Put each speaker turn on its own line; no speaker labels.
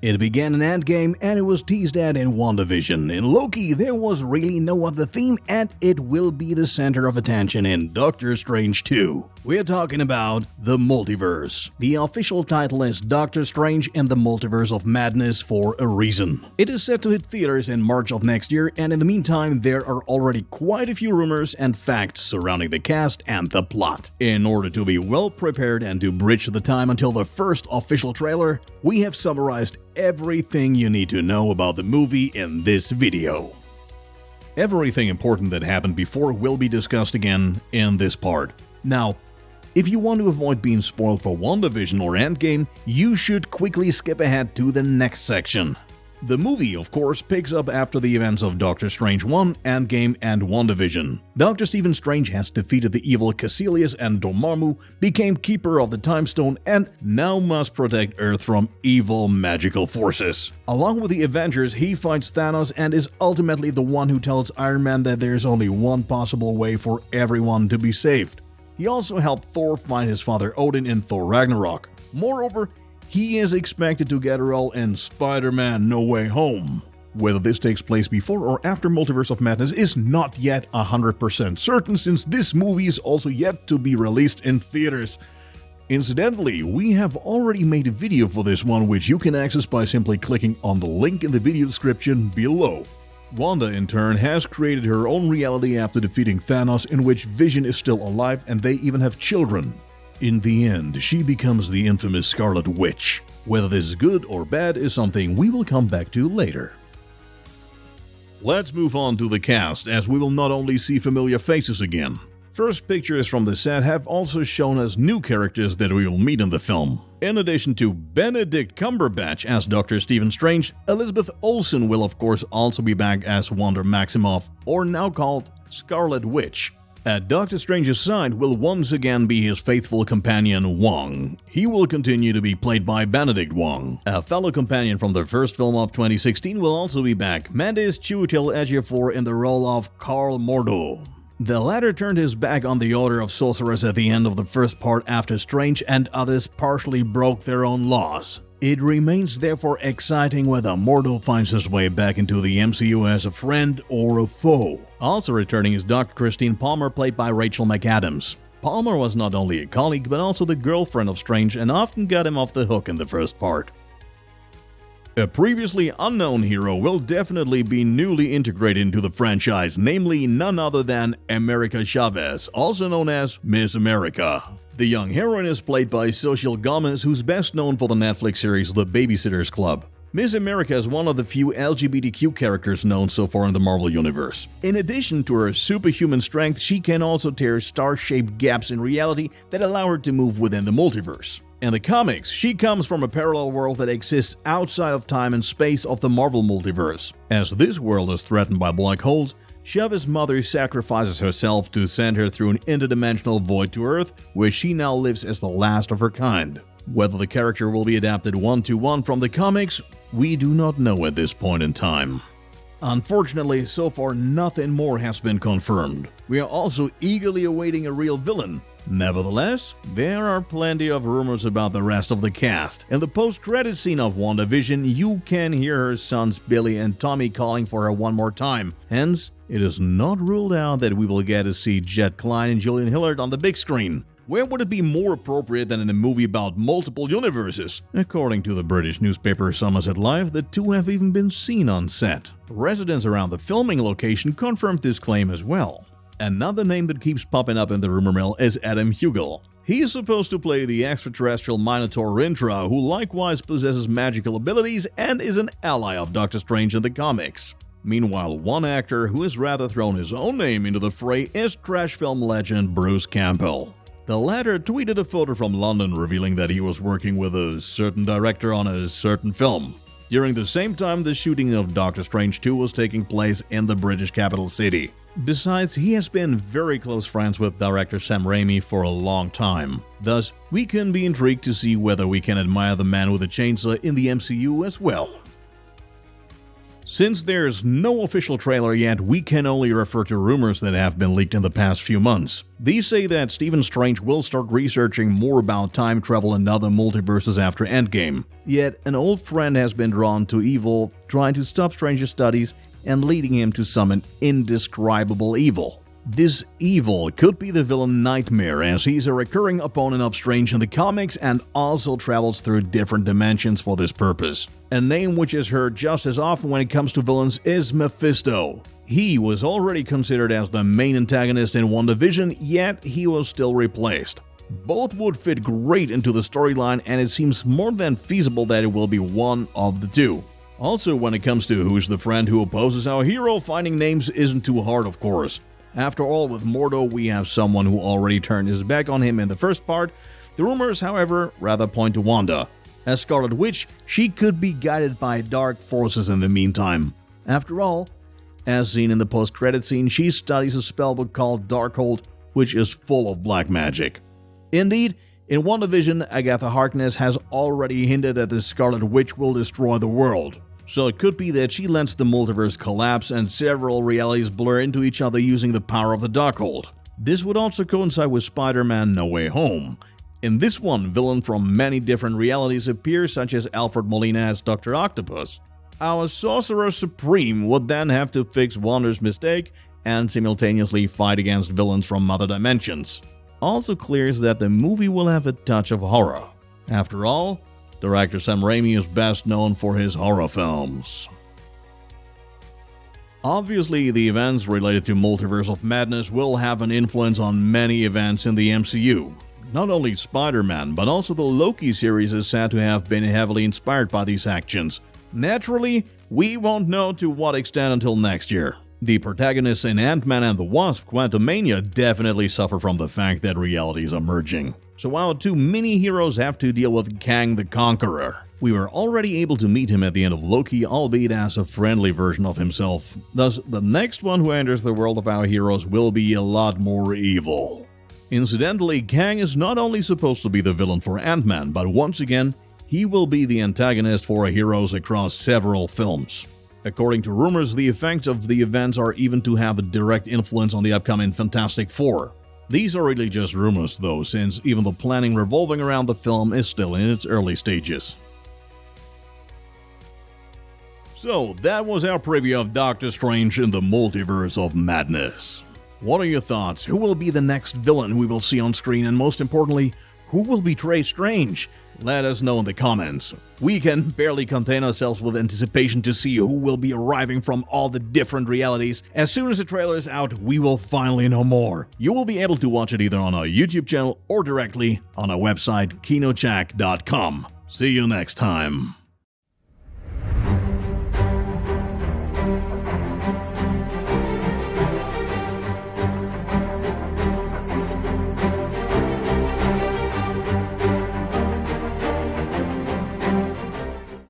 It began in Endgame and it was teased at in WandaVision. In Loki, there was really no other theme and it will be the center of attention in Doctor Strange 2. We're talking about the Multiverse. The official title is Doctor Strange and the Multiverse of Madness for a reason. It is set to hit theaters in March of next year, and in the meantime there are already quite a few rumors and facts surrounding the cast and the plot. In order to be well prepared and to bridge the time until the first official trailer, we have summarized everything you need to know about the movie in this video. Everything important that happened before will be discussed again in this part. Now, if you want to avoid being spoiled for WandaVision or Endgame, you should quickly skip ahead to the next section. The movie, of course, picks up after the events of Doctor Strange 1, Endgame, and WandaVision. Dr. Stephen Strange has defeated the evil Caecilius and Dormammu, became Keeper of the Time Stone, and now must protect Earth from evil magical forces. Along with the Avengers, he fights Thanos and is ultimately the one who tells Iron Man that there's only one possible way for everyone to be saved. He also helped Thor find his father Odin in Thor Ragnarok. Moreover, he is expected to get a role in Spider-Man No Way Home. Whether this takes place before or after Multiverse of Madness is not yet 100% certain, since this movie is also yet to be released in theaters. Incidentally, we have already made a video for this one, which you can access by simply clicking on the link in the video description below. Wanda, in turn, has created her own reality after defeating Thanos, in which Vision is still alive and they even have children. In the end, she becomes the infamous Scarlet Witch. Whether this is good or bad is something we will come back to later. Let's move on to the cast, as we will not only see familiar faces again. First pictures from the set have also shown us new characters that we will meet in the film. In addition to Benedict Cumberbatch as Dr. Stephen Strange, Elizabeth Olsen will of course also be back as Wanda Maximoff, or now called Scarlet Witch. At Doctor Strange's side will once again be his faithful companion Wong. He will continue to be played by Benedict Wong. A fellow companion from the first film of 2016 will also be back, Mandis Chiwetel Ejiofor in the role of Karl Mordo. The latter turned his back on the Order of Sorcerers at the end of the first part after Strange and others partially broke their own laws. It remains therefore exciting whether Mordo finds his way back into the MCU as a friend or a foe. Also returning is Dr. Christine Palmer, played by Rachel McAdams. Palmer was not only a colleague but also the girlfriend of Strange and often got him off the hook in the first part. A previously unknown hero will definitely be newly integrated into the franchise, namely none other than America Chavez, also known as Miss America. The young heroine is played by Xochitl Gomez, who's best known for the Netflix series The Babysitter's Club. Miss America is one of the few LGBTQ characters known so far in the Marvel Universe. In addition to her superhuman strength, she can also tear star-shaped gaps in reality that allow her to move within the multiverse. In the comics, she comes from a parallel world that exists outside of time and space of the Marvel Multiverse. As this world is threatened by black holes, Chavez's mother sacrifices herself to send her through an interdimensional void to Earth, where she now lives as the last of her kind. Whether the character will be adapted one-to-one from the comics, we do not know at this point in time. Unfortunately, so far nothing more has been confirmed. We are also eagerly awaiting a real villain. Nevertheless, there are plenty of rumors about the rest of the cast. In the post-credit scene of WandaVision, you can hear her sons Billy and Tommy calling for her one more time. Hence, it is not ruled out that we will get to see Jet Klein and Julian Hillard on the big screen. Where would it be more appropriate than in a movie about multiple universes? According to the British newspaper Somerset Live, the two have even been seen on set. Residents around the filming location confirmed this claim as well. Another name that keeps popping up in the rumor mill is Adam Hugel. He is supposed to play the extraterrestrial Minotaur Rintrah, who likewise possesses magical abilities and is an ally of Doctor Strange in the comics. Meanwhile, one actor who has rather thrown his own name into the fray is trash film legend Bruce Campbell. The latter tweeted a photo from London revealing that he was working with a certain director on a certain film. During the same time, the shooting of Doctor Strange 2 was taking place in the British capital city. Besides, he has been very close friends with director Sam Raimi for a long time. Thus, we can be intrigued to see whether we can admire the man with a chainsaw in the MCU as well. Since there's no official trailer yet, we can only refer to rumors that have been leaked in the past few months. These say that Stephen Strange will start researching more about time travel and other multiverses after Endgame. Yet, an old friend has been drawn to evil, trying to stop Strange's studies and leading him to summon indescribable evil. This evil could be the villain Nightmare, as he's a recurring opponent of Strange in the comics and also travels through different dimensions for this purpose. A name which is heard just as often when it comes to villains is Mephisto. He was already considered as the main antagonist in WandaVision, yet he was still replaced. Both would fit great into the storyline, and it seems more than feasible that it will be one of the two. Also, when it comes to who's the friend who opposes our hero, finding names isn't too hard, of course. After all, with Mordo, we have someone who already turned his back on him in the first part. The rumors, however, rather point to Wanda. As Scarlet Witch, she could be guided by dark forces in the meantime. After all, as seen in the post-credit scene, she studies a spellbook called Darkhold, which is full of black magic. Indeed, in WandaVision, Agatha Harkness has already hinted that the Scarlet Witch will destroy the world. So it could be that she lets the multiverse collapse and several realities blur into each other using the power of the Darkhold. This would also coincide with Spider-Man No Way Home. In this one, villains from many different realities appear, such as Alfred Molina as Dr. Octopus. Our Sorcerer Supreme would then have to fix Wanda's mistake and simultaneously fight against villains from other dimensions. Also clears that the movie will have a touch of horror. After all, director Sam Raimi is best known for his horror films. Obviously, the events related to Multiverse of Madness will have an influence on many events in the MCU. Not only Spider-Man, but also the Loki series is said to have been heavily inspired by these actions. Naturally, we won't know to what extent until next year. The protagonists in Ant-Man and the Wasp: Quantumania definitely suffer from the fact that reality is emerging. So our two mini-heroes have to deal with Kang the Conqueror. We were already able to meet him at the end of Loki, albeit as a friendly version of himself. Thus, the next one who enters the world of our heroes will be a lot more evil. Incidentally, Kang is not only supposed to be the villain for Ant-Man, but once again, he will be the antagonist for our heroes across several films. According to rumors, the effects of the events are even to have a direct influence on the upcoming Fantastic Four. These are really just rumors though, since even the planning revolving around the film is still in its early stages. So, that was our preview of Doctor Strange in the Multiverse of Madness. What are your thoughts? Who will be the next villain we will see on screen, and most importantly, who will betray Strange? Let us know in the comments. We can barely contain ourselves with anticipation to see who will be arriving from all the different realities. As soon as the trailer is out, we will finally know more. You will be able to watch it either on our YouTube channel or directly on our website, KinoCheck.com. See you next time.